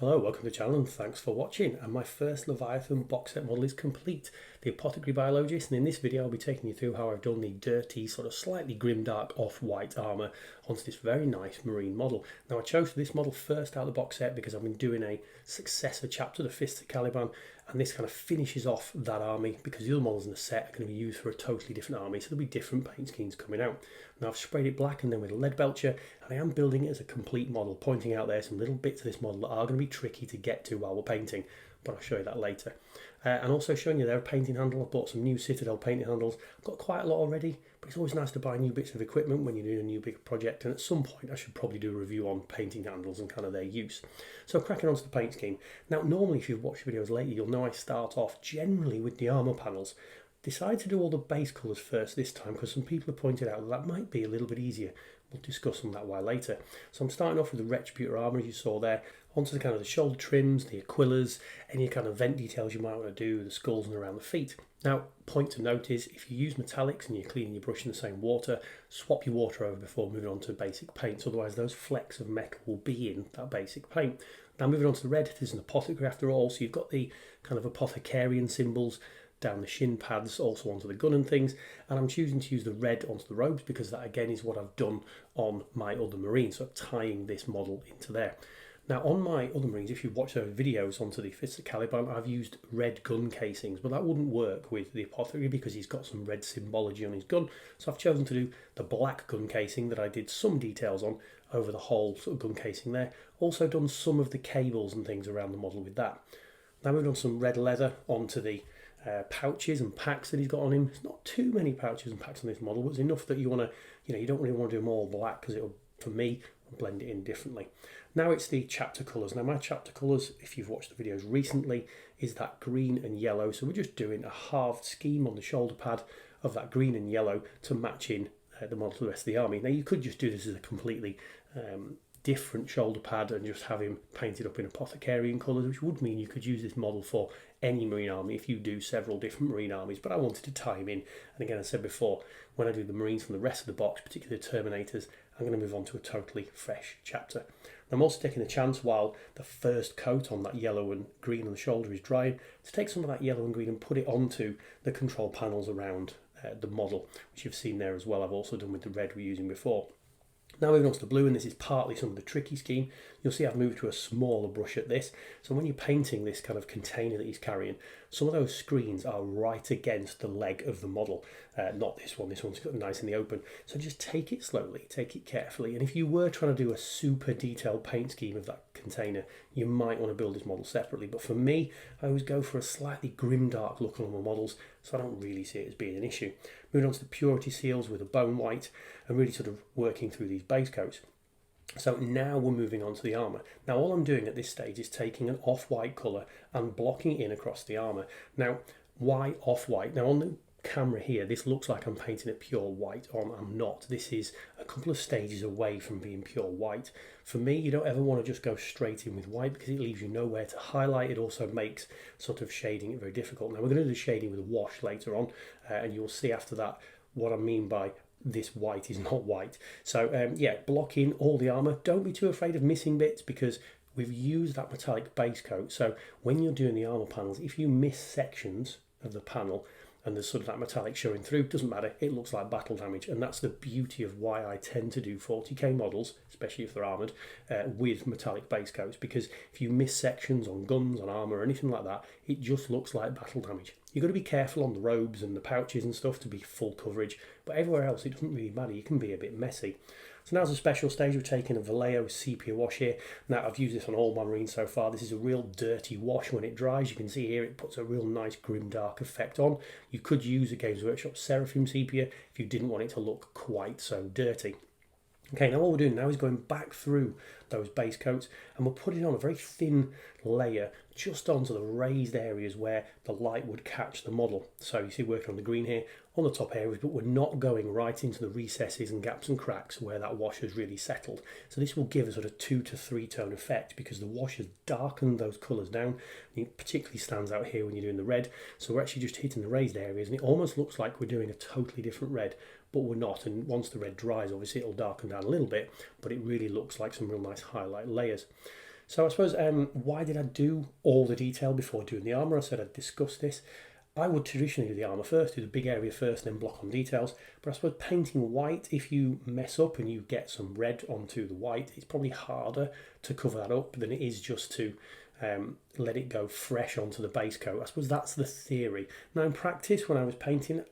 Hello, welcome to the channel and thanks for watching. And my first Leviathan box set model is complete, the apothecary biologis, and in this video I'll be taking you through how I've done the dirty, sort of slightly grimdark off-white armour onto this very nice marine model. Now I chose this model first out of the box set because I've been doing a successor chapter, the Fists of Caliban, and this kind of finishes off that army because the other models in the set are going to be used for a totally different army, so there'll be different paint schemes coming out. Now I've sprayed it black and then with Leadbelcher, and I am building it as a complete model, pointing out there some little bits of this model that are going to be tricky to get to while we're painting, but I'll show you that later. And also showing you there a painting handle. I've bought some new Citadel painting handles. I've got quite a lot already, but it's always nice to buy new bits of equipment when you're doing a new big project, and at some point I should probably do a review on painting handles and kind of their use. So cracking on to the paint scheme. Now normally if you've watched videos lately you'll know I start off generally with the armour panels. Decided to do all the base colours first this time because some people have pointed out that might be a little bit easier. We'll discuss on that why later. So I'm starting off with the retributor armour as you saw there, onto the kind of the shoulder trims, the aquillas, any kind of vent details you might want to do, the skulls and around the feet. Now, point to note is if you use metallics and you're cleaning your brush in the same water, swap your water over before moving on to basic paints, otherwise those flecks of metal will be in that basic paint. Now moving on to the red, this is an apothecary after all, so you've got the kind of apothecarian symbols down the shin pads, also onto the gun and things, and I'm choosing to use the red onto the robes because that again is what I've done on my other marines, so I'm tying this model into there. Now on my other marines, if you've watched those videos onto the Fists of Caliban, I've used red gun casings, but that wouldn't work with the apothecary because he's got some red symbology on his gun, so I've chosen to do the black gun casing that I did some details on over the whole sort of gun casing there. Also done some of the cables and things around the model with that. Now we've done some red leather onto the pouches and packs that he's got on him. There's not too many pouches and packs on this model, but it's enough that you want to, you don't really want to do them all black because it'll, for me, blend it in differently. Now it's the chapter colours. Now my chapter colours, if you've watched the videos recently, is that green and yellow. So we're just doing a halved scheme on the shoulder pad of that green and yellow to match in the model to the rest of the army. Now you could just do this as a completely different shoulder pad and just have him painted up in apothecarian colours, which would mean you could use this model for any marine army if you do several different marine armies, but I wanted to tie him in. And again, I said before, when I do the marines from the rest of the box, particularly the Terminators, I'm going to move on to a totally fresh chapter. I'm also taking a chance while the first coat on that yellow and green on the shoulder is drying to take some of that yellow and green and put it onto the control panels around the model, which you've seen there as well. I've also done with the red we're using before. Now moving on to the blue, and this is partly some of the tricky scheme. You'll see I've moved to a smaller brush at this. So when you're painting this kind of container that he's carrying, some of those screens are right against the leg of the model. Not this one, this one's got nice in the open. So just take it slowly, take it carefully. And if you were trying to do a super detailed paint scheme of that container, you might want to build this model separately. But for me, I always go for a slightly grimdark look on my models, so I don't really see it as being an issue. Moving on to the purity seals with a bone white and really sort of working through these base coats. So now we're moving on to the armour. Now all I'm doing at this stage is taking an off-white colour and blocking it in across the armour. Now why off-white? Now on the camera here this looks like I'm painting it pure white on. I'm not. This is a couple of stages away from being pure white. For me, you don't ever want to just go straight in with white because it leaves you nowhere to highlight. It also makes sort of shading it very difficult. Now we're going to do the shading with a wash later on, and you'll see after that what I mean by this white is not white. So yeah, block in all the armour. Don't be too afraid of missing bits because we've used that metallic base coat. So when you're doing the armour panels, if you miss sections of the panel and there's sort of that metallic showing through, doesn't matter, it looks like battle damage. And that's the beauty of why I tend to do 40k models, especially if they're armoured, with metallic base coats, because if you miss sections on guns, on armour or anything like that, it just looks like battle damage. You've got to be careful on the robes and the pouches and stuff to be full coverage, but everywhere else it doesn't really matter, you can be a bit messy. So now's a special stage. We're taking a Vallejo sepia wash here. Now I've used this on all my marines so far. This is a real dirty wash. When it dries, you can see here it puts a real nice grimdark effect on. You could use a Games Workshop Seraphim sepia if you didn't want it to look quite so dirty. Okay, now what we're doing now is going back through those base coats and we're putting on a very thin layer just onto the raised areas where the light would catch the model. So you see working on the green here on the top areas, but we're not going right into the recesses and gaps and cracks where that wash has really settled. So this will give a sort of 2 to 3 tone effect because the wash has darkened those colours down. And it particularly stands out here when you're doing the red. So we're actually just hitting the raised areas and it almost looks like we're doing a totally different red, but we're not. And once the red dries, obviously it'll darken down a little bit, but it really looks like some real nice highlight layers. So I suppose, why did I do all the detail before doing the armour? I said I'd discuss this. I would traditionally do the armour first, do the big area first, then block on details. But I suppose painting white, if you mess up and you get some red onto the white, it's probably harder to cover that up than it is just to let it go fresh onto the base coat. I suppose that's the theory. Now in practice, when I was painting,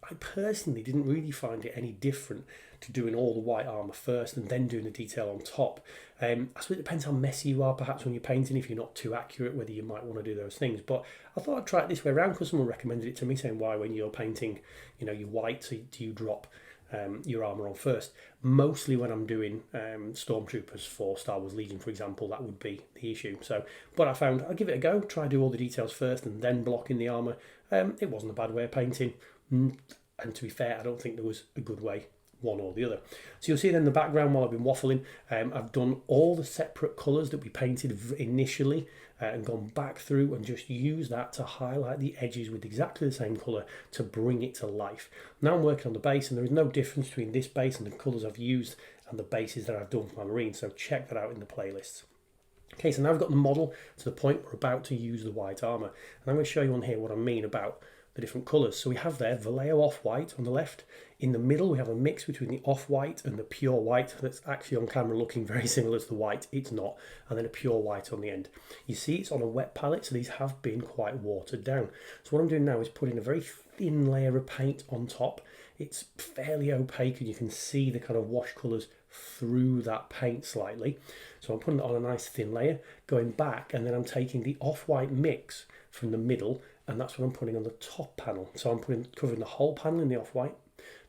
I personally didn't really find it any different to doing all the white armour first and then doing the detail on top. I suppose it depends how messy you are perhaps when you're painting, if you're not too accurate, whether you might want to do those things. But I thought I'd try it this way around because someone recommended it to me, saying why when you're painting, your white, so do you drop your armour on first? Mostly when I'm doing stormtroopers for Star Wars Legion, for example, that would be the issue. So, but I found I'll give it a go, try do all the details first and then block in the armour. It wasn't a bad way of painting. And to be fair, I don't think there was a good way, one or the other. So you'll see then in the background while I've been waffling, I've done all the separate colours that we painted initially and gone back through and just used that to highlight the edges with exactly the same colour to bring it to life. Now I'm working on the base, and there is no difference between this base and the colours I've used and the bases that I've done for my marine, so check that out in the playlists. Okay, so now I've got the model to the point we're about to use the white armour, and I'm going to show you on here what I mean about the different colours. So we have there Vallejo off-white on the left. In the middle we have a mix between the off-white and the pure white that's actually on camera looking very similar to the white. It's not. And then a pure white on the end. You see it's on a wet palette, so these have been quite watered down. So what I'm doing now is putting a very thin layer of paint on top. It's fairly opaque and you can see the kind of wash colours through that paint slightly. So I'm putting it on a nice thin layer, going back, and then I'm taking the off-white mix from the middle, and that's what I'm putting on the top panel. So I'm covering the whole panel in the off-white,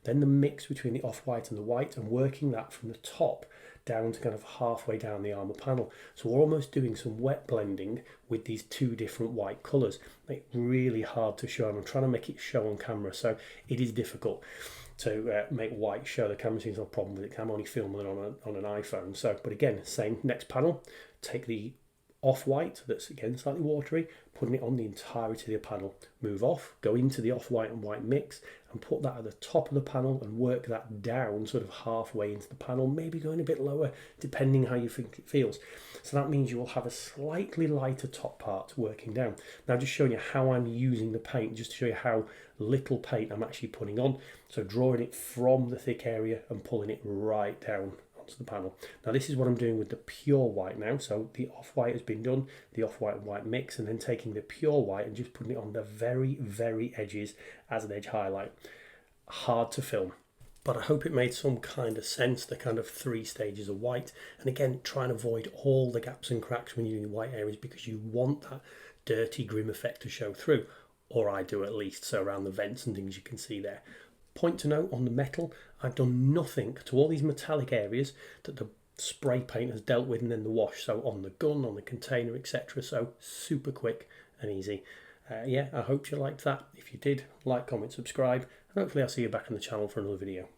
then the mix between the off-white and the white, and working that from the top down to kind of halfway down the armour panel. So we're almost doing some wet blending with these two different white colours. It's really hard to show, and I'm trying to make it show on camera, so it is difficult to make white show. The camera seems no problem with it. I'm only filming it on an iPhone. So, but again, same next panel, take the off-white that's again slightly watery, putting it on the entirety of the panel, move off, go into the off-white and white mix and put that at the top of the panel and work that down sort of halfway into the panel, maybe going a bit lower depending how you think it feels. So that means you will have a slightly lighter top part working down. Now just showing you how I'm using the paint, just to show you how little paint I'm actually putting on. So drawing it from the thick area and pulling it right down the panel. Now this is what I'm doing with the pure white now. So the off-white has been done, the off-white and white mix, and then taking the pure white and just putting it on the very edges as an edge highlight. Hard to film, but I hope it made some kind of sense, the kind of 3 stages of white. And again, try and avoid all the gaps and cracks when you're doing white areas, because you want that dirty grim effect to show through, or I do at least. So around the vents and things you can see there. Point to note on the metal, I've done nothing to all these metallic areas that the spray paint has dealt with and then the wash. So on the gun, on the container, etc. So super quick and easy. Yeah, I hope you liked that. If you did, like, comment, subscribe, and hopefully I'll see you back on the channel for another video.